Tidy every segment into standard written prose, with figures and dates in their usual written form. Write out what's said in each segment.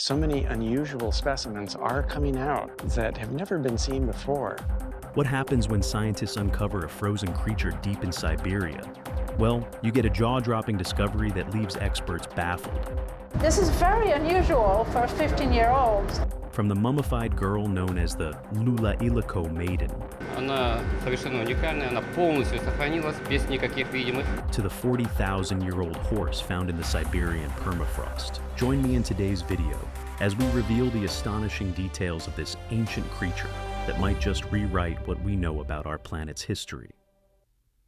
So many unusual specimens are coming out that have never been seen before. What happens when scientists uncover a frozen creature deep in Siberia? Well, you get a jaw-dropping discovery that leaves experts baffled. This is very unusual for a 15-year-old. From the mummified girl known as the Llullaillaco Maiden Она совершенно уникальная, она полностью сохранилась без никаких видимых. to the 40,000-year-old horse found in the Siberian permafrost. Join me in today's video as we reveal the astonishing details of this ancient creature that might just rewrite what we know about our planet's history.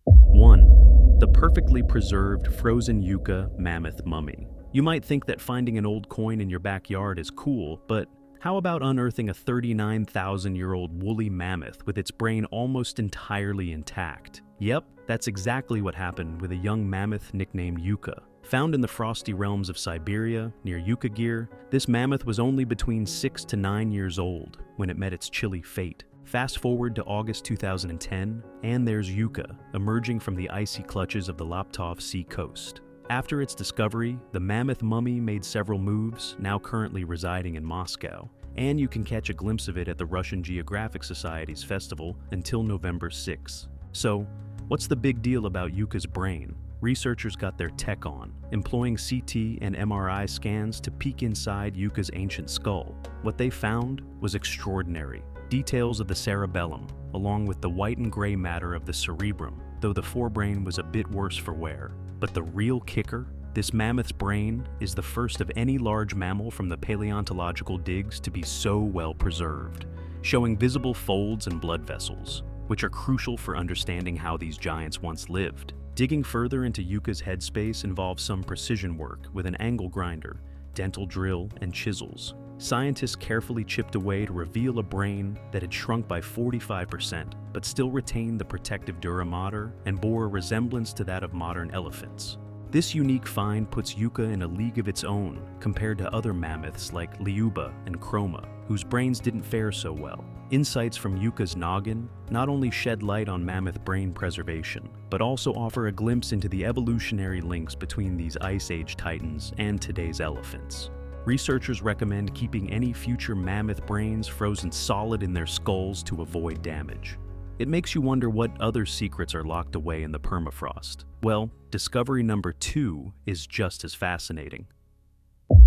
1. The perfectly preserved frozen yucca mammoth mummy. You might think that finding an old coin in your backyard is cool, but how about unearthing a 39,000-year-old woolly mammoth with its brain almost entirely intact? Yep, that's exactly what happened with a young mammoth nicknamed Yucca. Found in the frosty realms of Siberia, near Yukagir, this mammoth was only between 6 to 9 years old when it met its chilly fate. Fast forward to August 2010, and there's Yucca, emerging from the icy clutches of the Laptov Sea coast. After its discovery, the mammoth mummy made several moves, now currently residing in Moscow, and you can catch a glimpse of it at the Russian Geographic Society's festival until November 6. So, what's the big deal about Yucca's brain? Researchers got their tech on, employing CT and MRI scans to peek inside Yucca's ancient skull. What they found was extraordinary. Details of the cerebellum, along with the white and gray matter of the cerebrum, though the forebrain was a bit worse for wear. But the real kicker? This mammoth's brain is the first of any large mammal from the paleontological digs to be so well preserved, showing visible folds and blood vessels, which are crucial for understanding how these giants once lived. Digging further into Yucca's headspace involves some precision work with an angle grinder, dental drill, and chisels. Scientists carefully chipped away to reveal a brain that had shrunk by 45%, but still retained the protective dura mater and bore a resemblance to that of modern elephants. This unique find puts Yucca in a league of its own compared to other mammoths like Liuba and Chroma, whose brains didn't fare so well. Insights from Yucca's noggin not only shed light on mammoth brain preservation, but also offer a glimpse into the evolutionary links between these Ice Age titans and today's elephants. Researchers recommend keeping any future mammoth brains frozen solid in their skulls to avoid damage. It makes you wonder what other secrets are locked away in the permafrost. Well, discovery number 2 is just as fascinating.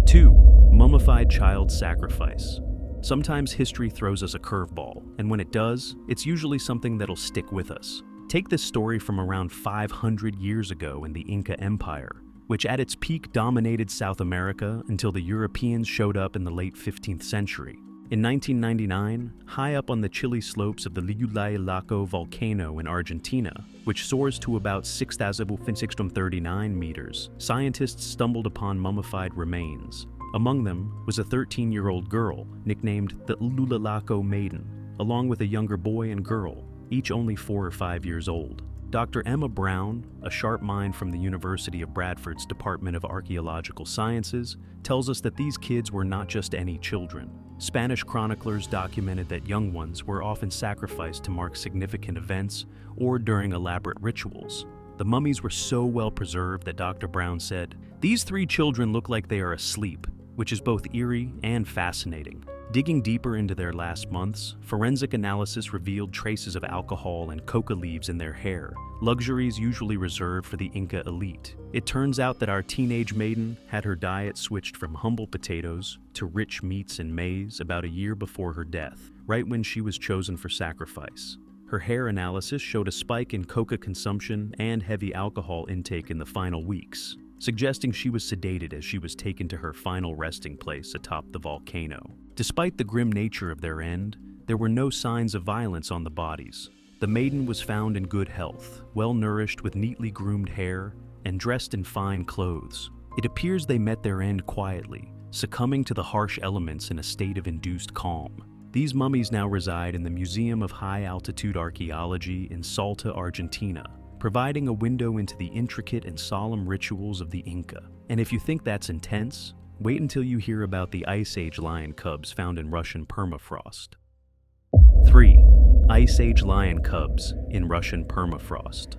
2. Mummified child sacrifice. Sometimes history throws us a curveball, and when it does, it's usually something that'll stick with us. Take this story from around 500 years ago in the Inca Empire, which at its peak dominated South America until the Europeans showed up in the late 15th century. In 1999, high up on the chilly slopes of the Llullaillaco volcano in Argentina, which soars to about 6,639 meters, scientists stumbled upon mummified remains. Among them was a 13-year-old girl nicknamed the Llullaillaco Maiden, along with a younger boy and girl, each only 4 or 5 years old. Dr. Emma Brown, a sharp mind from the University of Bradford's Department of Archaeological Sciences, tells us that these kids were not just any children. Spanish chroniclers documented that young ones were often sacrificed to mark significant events or during elaborate rituals. The mummies were so well preserved that Dr. Brown said, "These 3 children look like they are asleep," which is both eerie and fascinating. Digging deeper into their last months, forensic analysis revealed traces of alcohol and coca leaves in their hair, luxuries usually reserved for the Inca elite. It turns out that our teenage maiden had her diet switched from humble potatoes to rich meats and maize about a year before her death, right when she was chosen for sacrifice. Her hair analysis showed a spike in coca consumption and heavy alcohol intake in the final weeks, suggesting she was sedated as she was taken to her final resting place atop the volcano. Despite the grim nature of their end, there were no signs of violence on the bodies. The maiden was found in good health, well-nourished with neatly groomed hair, and dressed in fine clothes. It appears they met their end quietly, succumbing to the harsh elements in a state of induced calm. These mummies now reside in the Museum of High-Altitude Archaeology in Salta, Argentina, providing a window into the intricate and solemn rituals of the Inca. And if you think that's intense, wait until you hear about the Ice Age lion cubs found in Russian permafrost. 3. Ice Age lion cubs in Russian permafrost.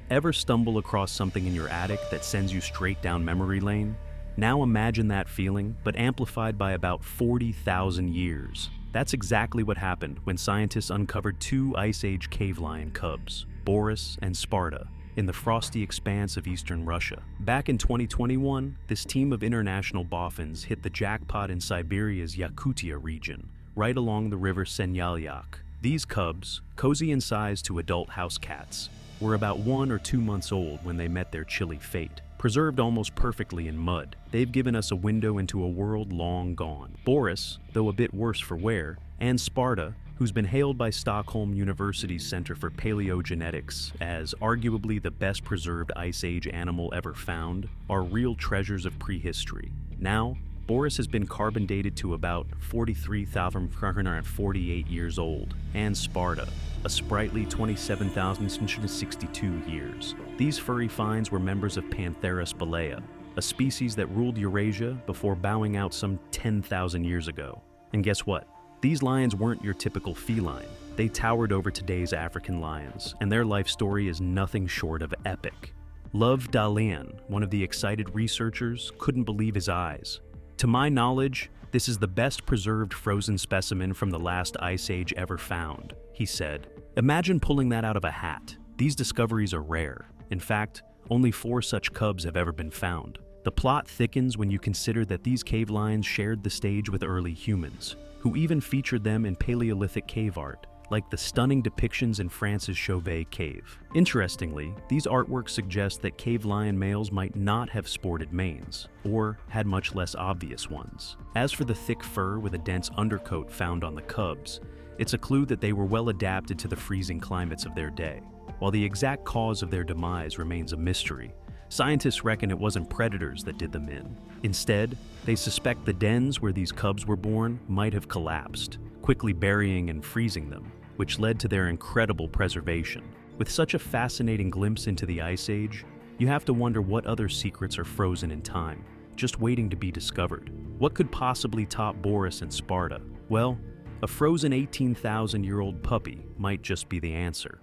Ever stumble across something in your attic that sends you straight down memory lane? Now imagine that feeling, but amplified by about 40,000 years. That's exactly what happened when scientists uncovered two Ice Age cave lion cubs, Boris and Sparta, in the frosty expanse of eastern Russia. Back in 2021, this team of international boffins hit the jackpot in Siberia's Yakutia region, right along the river Llullaillaco. These cubs, cozy in size to adult house cats, were about 1 or 2 months old when they met their chilly fate. Preserved almost perfectly in mud, they've given us a window into a world long gone. Boris, though a bit worse for wear, and Sparta, who's been hailed by Stockholm University's Center for Paleogenetics as arguably the best preserved Ice Age animal ever found, are real treasures of prehistory. Now, Boris has been carbon dated to about 43,448 years old, and Sparta, a sprightly 27,662 years. These furry finds were members of Panthera spelaea, a species that ruled Eurasia before bowing out some 10,000 years ago. And guess what? These lions weren't your typical feline. They towered over today's African lions, and their life story is nothing short of epic. Llullaillaco, one of the excited researchers, couldn't believe his eyes. To my knowledge, this is the best preserved frozen specimen from the last Ice Age ever found, he said. Imagine pulling that out of a hat. These discoveries are rare. In fact, only 4 such cubs have ever been found. The plot thickens when you consider that these cave lions shared the stage with early humans, who even featured them in Paleolithic cave art, like the stunning depictions in France's Chauvet Cave. Interestingly, these artworks suggest that cave lion males might not have sported manes, or had much less obvious ones. As for the thick fur with a dense undercoat found on the cubs, it's a clue that they were well adapted to the freezing climates of their day. While the exact cause of their demise remains a mystery, scientists reckon it wasn't predators that did them in. Instead, they suspect the dens where these cubs were born might have collapsed, quickly burying and freezing them, which led to their incredible preservation. With such a fascinating glimpse into the Ice Age, you have to wonder what other secrets are frozen in time, just waiting to be discovered. What could possibly top Boris and Sparta? Well, a frozen 18,000-year-old puppy might just be the answer.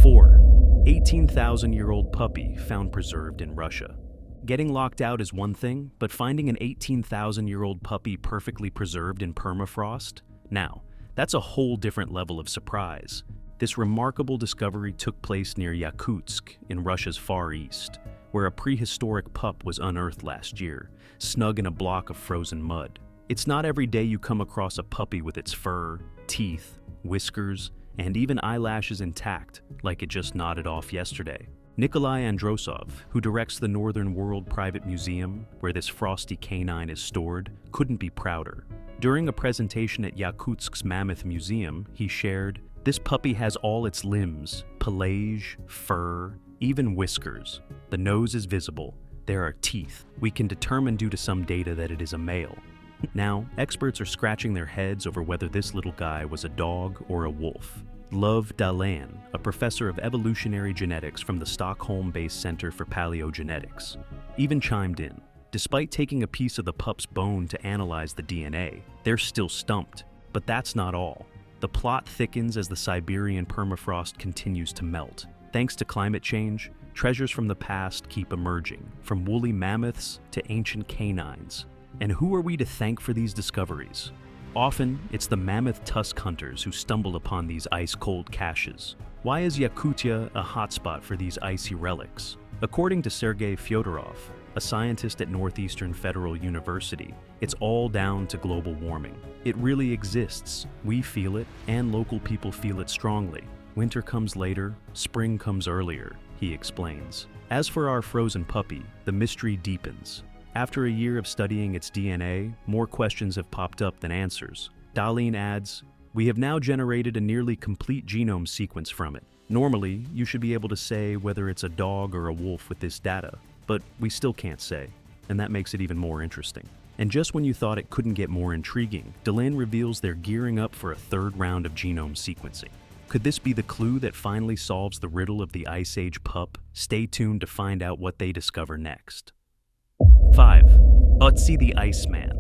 4. 18,000-year-old puppy found preserved in Russia. Getting locked out is one thing, but finding an 18,000-year-old puppy perfectly preserved in permafrost? Now, that's a whole different level of surprise. This remarkable discovery took place near Yakutsk in Russia's Far East, where a prehistoric pup was unearthed last year, snug in a block of frozen mud. It's not every day you come across a puppy with its fur, teeth, whiskers, and even eyelashes intact, like it just nodded off yesterday. Nikolai Androsov, who directs the Northern World Private Museum, where this frosty canine is stored, couldn't be prouder. During a presentation at Yakutsk's Mammoth Museum, he shared, "This puppy has all its limbs, pelage, fur, even whiskers. The nose is visible. There are teeth. We can determine due to some data that it is a male." Now, experts are scratching their heads over whether this little guy was a dog or a wolf. Llullaillaco, a professor of evolutionary genetics from the Stockholm-based Center for Paleogenetics, even chimed in. Despite taking a piece of the pup's bone to analyze the DNA, they're still stumped. But that's not all. The plot thickens as the Siberian permafrost continues to melt. Thanks to climate change, treasures from the past keep emerging, from woolly mammoths to ancient canines. And who are we to thank for these discoveries? Often, it's the mammoth tusk hunters who stumble upon these ice-cold caches. Why is Yakutia a hotspot for these icy relics? According to Sergei Fyodorov, a scientist at Northeastern Federal University, it's all down to global warming. It really exists. We feel it, and local people feel it strongly. Winter comes later, spring comes earlier, he explains. As for our frozen puppy, the mystery deepens. After a year of studying its DNA, more questions have popped up than answers. Darlene adds, "We have now generated a nearly complete genome sequence from it. Normally, you should be able to say whether it's a dog or a wolf with this data, but we still can't say, and that makes it even more interesting." And just when you thought it couldn't get more intriguing, Darlene reveals they're gearing up for a 3rd round of genome sequencing. Could this be the clue that finally solves the riddle of the Ice Age pup? Stay tuned to find out what they discover next. 5. Ötzi the Iceman.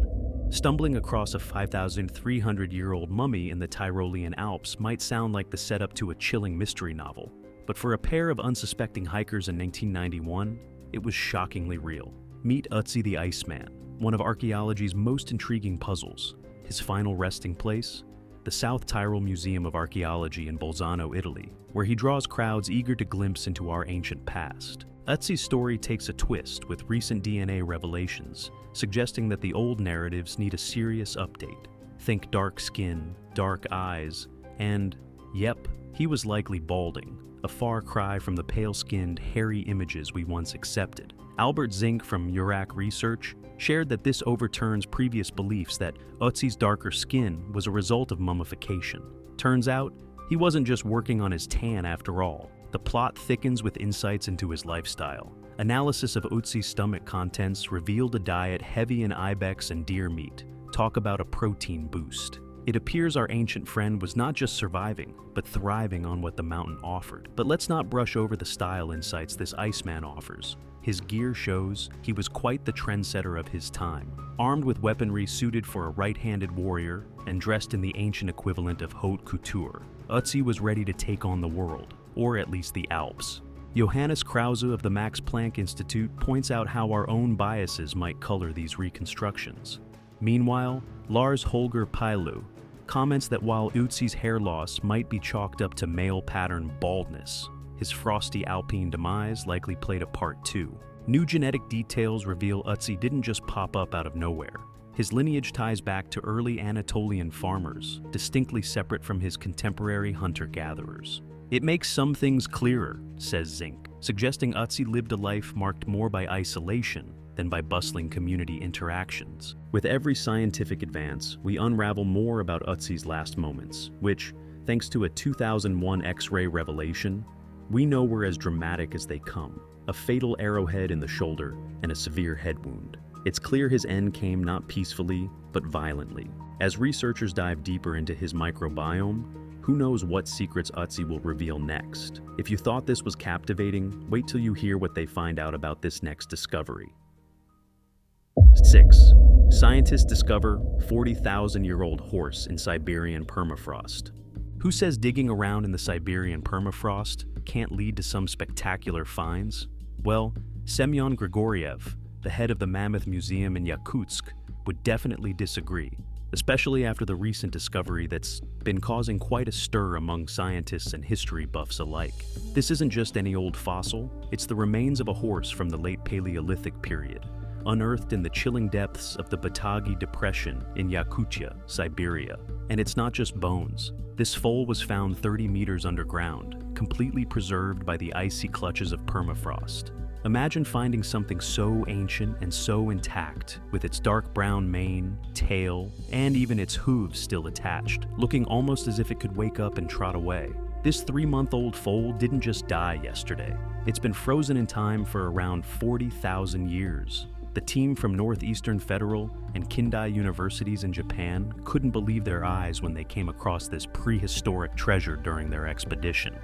Stumbling across a 5,300-year-old mummy in the Tyrolean Alps might sound like the setup to a chilling mystery novel, but for a pair of unsuspecting hikers in 1991, it was shockingly real. Meet Ötzi the Iceman, one of archaeology's most intriguing puzzles. His final resting place? The South Tyrol Museum of Archaeology in Bolzano, Italy, where he draws crowds eager to glimpse into our ancient past. Ötzi's story takes a twist with recent DNA revelations, suggesting that the old narratives need a serious update. Think dark skin, dark eyes, and, yep, he was likely balding, a far cry from the pale-skinned, hairy images we once accepted. Albert Zink from Urac Research shared that this overturns previous beliefs that Ötzi's darker skin was a result of mummification. Turns out, he wasn't just working on his tan after all. The plot thickens with insights into his lifestyle. Analysis of Ötzi's stomach contents revealed a diet heavy in ibex and deer meat. Talk about a protein boost. It appears our ancient friend was not just surviving, but thriving on what the mountain offered. But let's not brush over the style insights this Iceman offers. His gear shows he was quite the trendsetter of his time. Armed with weaponry suited for a right-handed warrior and dressed in the ancient equivalent of haute couture, Ötzi was ready to take on the world, or at least the Alps. Johannes Krause of the Max Planck Institute points out how our own biases might color these reconstructions. Meanwhile, Lars Holger Pailu comments that while Ötzi's hair loss might be chalked up to male pattern baldness, his frosty alpine demise likely played a part too. New genetic details reveal Ötzi didn't just pop up out of nowhere. His lineage ties back to early Anatolian farmers, distinctly separate from his contemporary hunter-gatherers. It makes some things clearer, says Zink, suggesting Ötzi lived a life marked more by isolation than by bustling community interactions. With every scientific advance, we unravel more about Ötzi's last moments, which, thanks to a 2001 X-ray revelation, we know were as dramatic as they come: a fatal arrowhead in the shoulder and a severe head wound. It's clear his end came not peacefully, but violently. As researchers dive deeper into his microbiome, who knows what secrets Ötzi will reveal next? If you thought this was captivating, wait till you hear what they find out about this next discovery. 6. Scientists discover 40,000-year-old horse in Siberian permafrost. Who says digging around in the Siberian permafrost can't lead to some spectacular finds? Well, Semyon Grigoriev, the head of the Mammoth Museum in Yakutsk, would definitely disagree, especially after the recent discovery that's been causing quite a stir among scientists and history buffs alike. This isn't just any old fossil, it's the remains of a horse from the late Paleolithic period, unearthed in the chilling depths of the Batagi Depression in Yakutia, Siberia. And it's not just bones. This foal was found 30 meters underground, completely preserved by the icy clutches of permafrost. Imagine finding something so ancient and so intact, with its dark brown mane, tail, and even its hooves still attached, looking almost as if it could wake up and trot away. This 3-month-old foal didn't just die yesterday. It's been frozen in time for around 40,000 years. The team from Northeastern Federal and Kindai universities in Japan couldn't believe their eyes when they came across this prehistoric treasure during their expedition.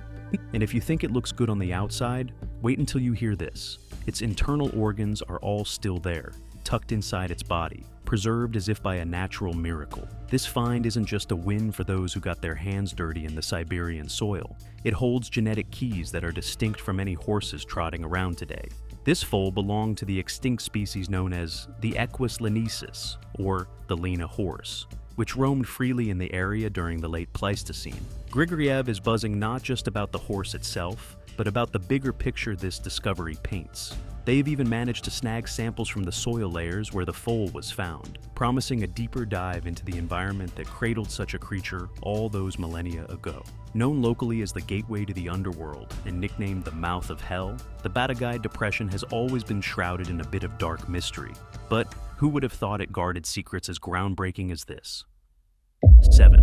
And if you think it looks good on the outside, wait until you hear this. Its internal organs are all still there, tucked inside its body, preserved as if by a natural miracle. This find isn't just a win for those who got their hands dirty in the Siberian soil. It holds genetic keys that are distinct from any horses trotting around today. This foal belonged to the extinct species known as the Equus lenesis, or the Lena horse, which roamed freely in the area during the late Pleistocene. Grigoriev is buzzing not just about the horse itself, but about the bigger picture this discovery paints. They've even managed to snag samples from the soil layers where the foal was found, promising a deeper dive into the environment that cradled such a creature all those millennia ago. Known locally as the gateway to the underworld and nicknamed the Mouth of Hell, the Batagi Depression has always been shrouded in a bit of dark mystery. But who would have thought it guarded secrets as groundbreaking as this? 7.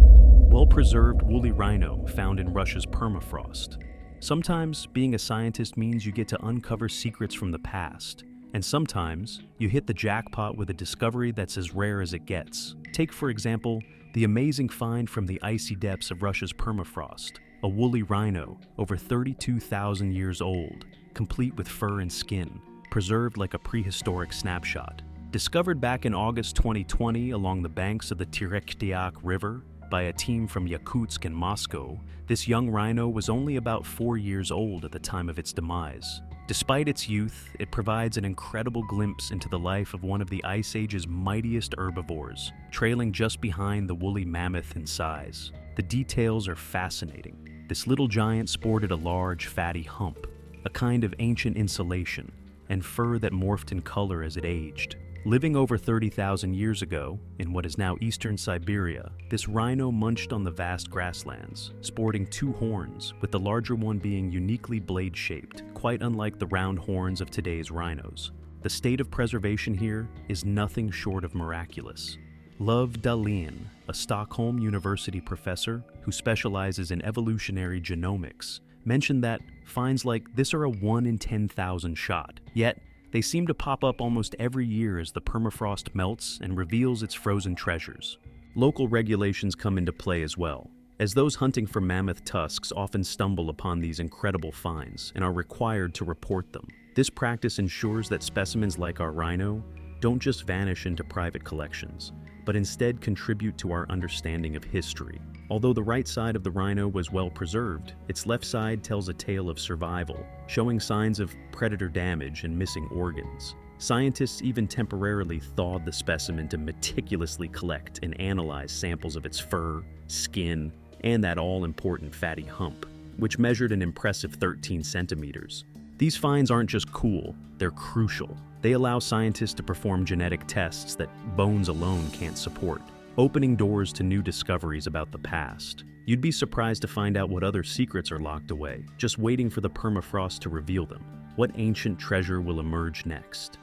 Well-preserved woolly rhino found in Russia's permafrost. Sometimes being a scientist means you get to uncover secrets from the past, and sometimes you hit the jackpot with a discovery that's as rare as it gets. Take, for example, the amazing find from the icy depths of Russia's permafrost, a woolly rhino over 32,000 years old, complete with fur and skin, preserved like a prehistoric snapshot. Discovered back in August 2020 along the banks of the Terektiak River by a team from Yakutsk and Moscow, this young rhino was only about 4 years old at the time of its demise. Despite its youth, it provides an incredible glimpse into the life of one of the Ice Age's mightiest herbivores, trailing just behind the woolly mammoth in size. The details are fascinating. This little giant sported a large, fatty hump, a kind of ancient insulation, and fur that morphed in color as it aged. Living over 30,000 years ago, in what is now eastern Siberia, this rhino munched on the vast grasslands, sporting two horns, with the larger one being uniquely blade-shaped, quite unlike the round horns of today's rhinos. The state of preservation here is nothing short of miraculous. Llullaillaco, a Stockholm University professor who specializes in evolutionary genomics, mentioned that finds like this are a 1 in 10,000 shot, yet they seem to pop up almost every year as the permafrost melts and reveals its frozen treasures. Local regulations come into play as well, as those hunting for mammoth tusks often stumble upon these incredible finds and are required to report them. This practice ensures that specimens like our rhino don't just vanish into private collections, but instead contribute to our understanding of history. Although the right side of the rhino was well preserved, its left side tells a tale of survival, showing signs of predator damage and missing organs. Scientists even temporarily thawed the specimen to meticulously collect and analyze samples of its fur, skin, and that all-important fatty hump, which measured an impressive 13 centimeters. These finds aren't just cool, they're crucial. They allow scientists to perform genetic tests that bones alone can't support, opening doors to new discoveries about the past. You'd be surprised to find out what other secrets are locked away, just waiting for the permafrost to reveal them. What ancient treasure will emerge next?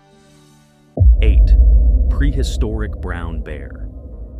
8. Prehistoric brown bear.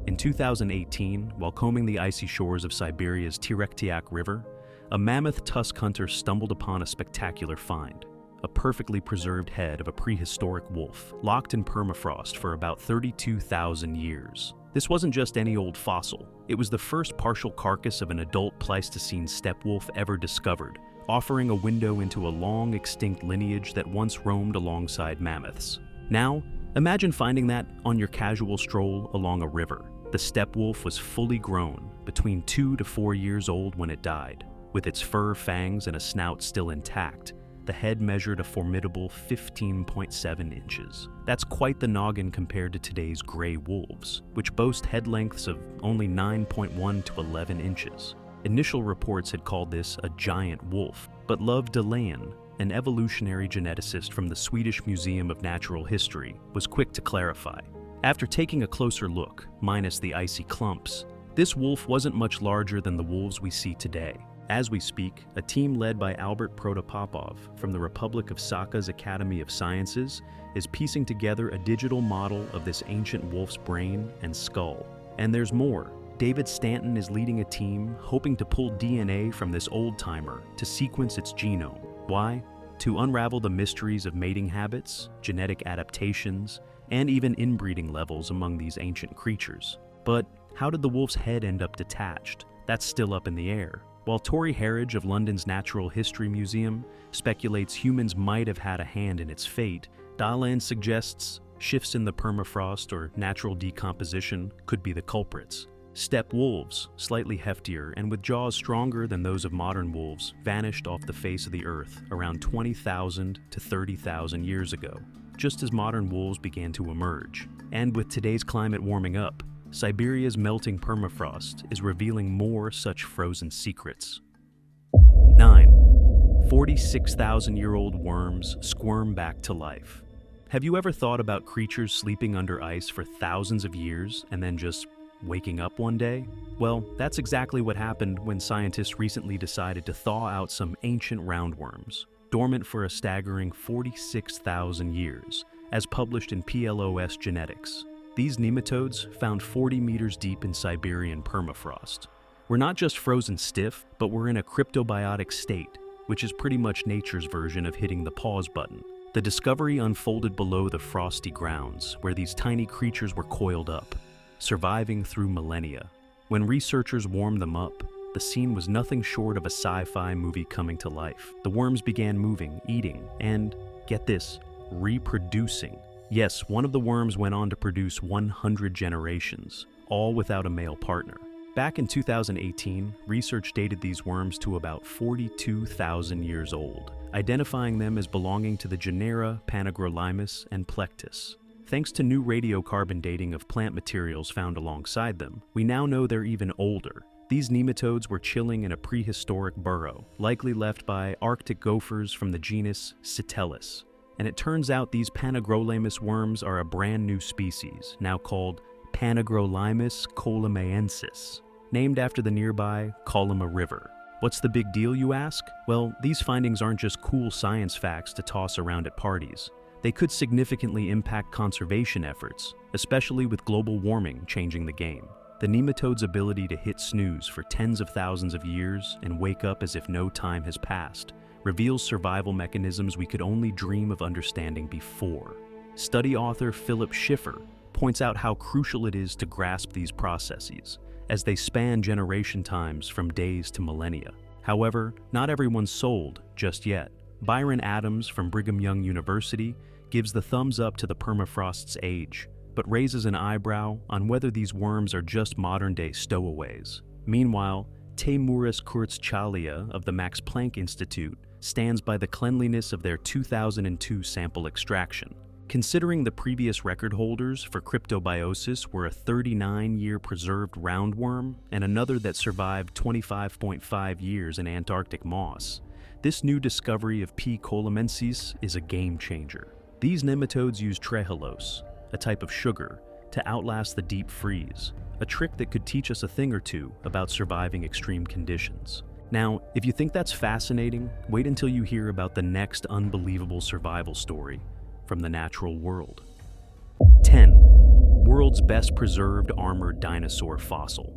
In 2018, while combing the icy shores of Siberia's Terektiak River, a mammoth tusk hunter stumbled upon a spectacular find. A perfectly preserved head of a prehistoric wolf, locked in permafrost for about 32,000 years. This wasn't just any old fossil. It was the first partial carcass of an adult Pleistocene steppe wolf ever discovered, offering a window into a long extinct lineage that once roamed alongside mammoths. Now, imagine finding that on your casual stroll along a river. The steppe wolf was fully grown, between 2 to 4 years old when it died. With its fur, fangs, and a snout still intact, the head measured a formidable 15.7 inches. That's quite the noggin compared to today's gray wolves, which boast head lengths of only 9.1 to 11 inches. Initial reports had called this a giant wolf, but Llullaillaco, an evolutionary geneticist from the Swedish Museum of Natural History, was quick to clarify. After taking a closer look, minus the icy clumps, this wolf wasn't much larger than the wolves we see today. As we speak, a team led by Albert Protopopov from the Republic of Sakha's Academy of Sciences is piecing together a digital model of this ancient wolf's brain and skull. And there's more. David Stanton is leading a team hoping to pull DNA from this old-timer to sequence its genome. Why? To unravel the mysteries of mating habits, genetic adaptations, and even inbreeding levels among these ancient creatures. But how did the wolf's head end up detached? That's still up in the air. While Tori Harridge of London's Natural History Museum speculates humans might have had a hand in its fate, Dahlin suggests shifts in the permafrost or natural decomposition could be the culprits. Steppe wolves, slightly heftier and with jaws stronger than those of modern wolves, vanished off the face of the earth around 20,000 to 30,000 years ago, just as modern wolves began to emerge. And with today's climate warming up, Siberia's melting permafrost is revealing more such frozen secrets. 9. 46,000-year-old worms squirm back to life. Have you ever thought about creatures sleeping under ice for thousands of years and then just waking up one day? Well, that's exactly what happened when scientists recently decided to thaw out some ancient roundworms, dormant for a staggering 46,000 years, as published in PLOS Genetics. These nematodes, found 40 meters deep in Siberian permafrost, were not just frozen stiff, but were in a cryptobiotic state, which is pretty much nature's version of hitting the pause button. The discovery unfolded below the frosty grounds, where these tiny creatures were coiled up, surviving through millennia. When researchers warmed them up, the scene was nothing short of a sci-fi movie coming to life. The worms began moving, eating, and, get this, reproducing. Yes, one of the worms went on to produce 100 generations, all without a male partner. Back in 2018, research dated these worms to about 42,000 years old, identifying them as belonging to the genera Panagrolimus and Plectus. Thanks to new radiocarbon dating of plant materials found alongside them, we now know they're even older. These nematodes were chilling in a prehistoric burrow, likely left by Arctic gophers from the genus Citellus. And it turns out these Panagrolimus worms are a brand new species, now called Panagrolimus columbaensis, named after the nearby Columba River. What's the big deal, you ask? Well, these findings aren't just cool science facts to toss around at parties. They could significantly impact conservation efforts, especially with global warming changing the game. The nematode's ability to hit snooze for tens of thousands of years and wake up as if no time has passed reveals survival mechanisms we could only dream of understanding before. Study author Philip Schiffer points out how crucial it is to grasp these processes, as they span generation times from days to millennia. However, not everyone's sold just yet. Byron Adams from Brigham Young University gives the thumbs up to the permafrost's age, but raises an eyebrow on whether these worms are just modern-day stowaways. Meanwhile, Teimuris Kurzchalia of the Max Planck Institute stands by the cleanliness of their 2002 sample extraction. Considering the previous record holders for cryptobiosis were a 39-year preserved roundworm and another that survived 25.5 years in Antarctic moss, this new discovery of P. columensis is a game-changer. These nematodes use trehalose, a type of sugar, to outlast the deep freeze, a trick that could teach us a thing or two about surviving extreme conditions. Now, if you think that's fascinating, wait until you hear about the next unbelievable survival story from the natural world. 10. World's best preserved armored dinosaur fossil.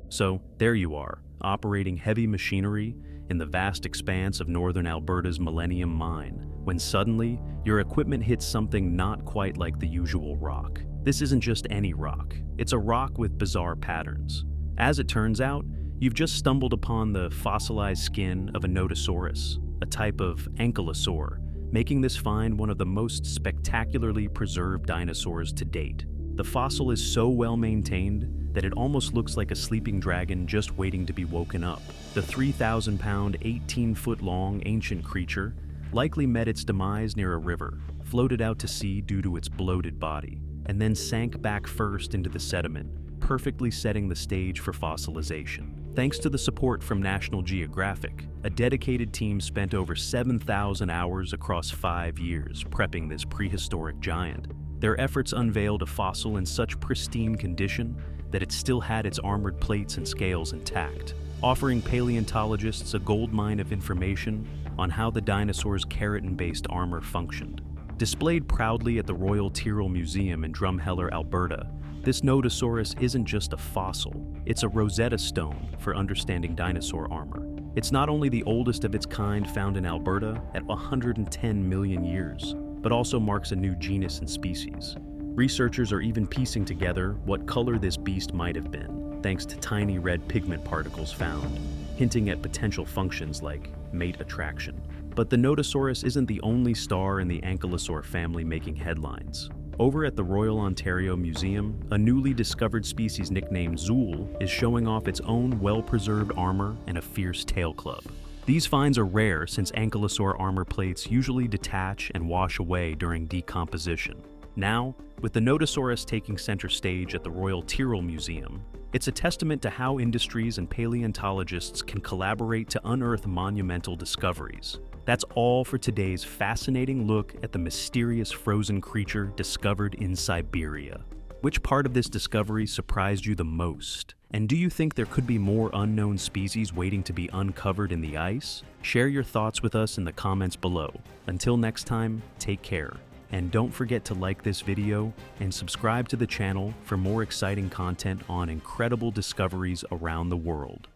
So, there you are, operating heavy machinery in the vast expanse of northern Alberta's Millennium Mine, when suddenly, your equipment hits something not quite like the usual rock. This isn't just any rock, it's a rock with bizarre patterns. As it turns out, you've just stumbled upon the fossilized skin of a Nodosaurus, a type of ankylosaur, making this find one of the most spectacularly preserved dinosaurs to date. The fossil is so well maintained that it almost looks like a sleeping dragon just waiting to be woken up. The 3,000-pound, 18-foot-long ancient creature likely met its demise near a river, floated out to sea due to its bloated body, and then sank back first into the sediment, perfectly setting the stage for fossilization. Thanks to the support from National Geographic, a dedicated team spent over 7,000 hours across 5 years prepping this prehistoric giant. Their efforts unveiled a fossil in such pristine condition that it still had its armored plates and scales intact, offering paleontologists a goldmine of information on how the dinosaur's keratin-based armor functioned. Displayed proudly at the Royal Tyrrell Museum in Drumheller, Alberta, this Nodosaurus isn't just a fossil, it's a Rosetta Stone for understanding dinosaur armor. It's not only the oldest of its kind found in Alberta at 110 million years, but also marks a new genus and species. Researchers are even piecing together what color this beast might have been, thanks to tiny red pigment particles found, hinting at potential functions like mate attraction. But the Nodosaurus isn't the only star in the ankylosaur family making headlines. Over at the Royal Ontario Museum, a newly discovered species nicknamed Zool is showing off its own well-preserved armor and a fierce tail club. These finds are rare since ankylosaur armor plates usually detach and wash away during decomposition. Now, with the Nodosaurus taking center stage at the Royal Tyrrell Museum, it's a testament to how industries and paleontologists can collaborate to unearth monumental discoveries. That's all for today's fascinating look at the mysterious frozen creature discovered in Siberia. Which part of this discovery surprised you the most? And do you think there could be more unknown species waiting to be uncovered in the ice? Share your thoughts with us in the comments below. Until next time, take care. And don't forget to like this video and subscribe to the channel for more exciting content on incredible discoveries around the world.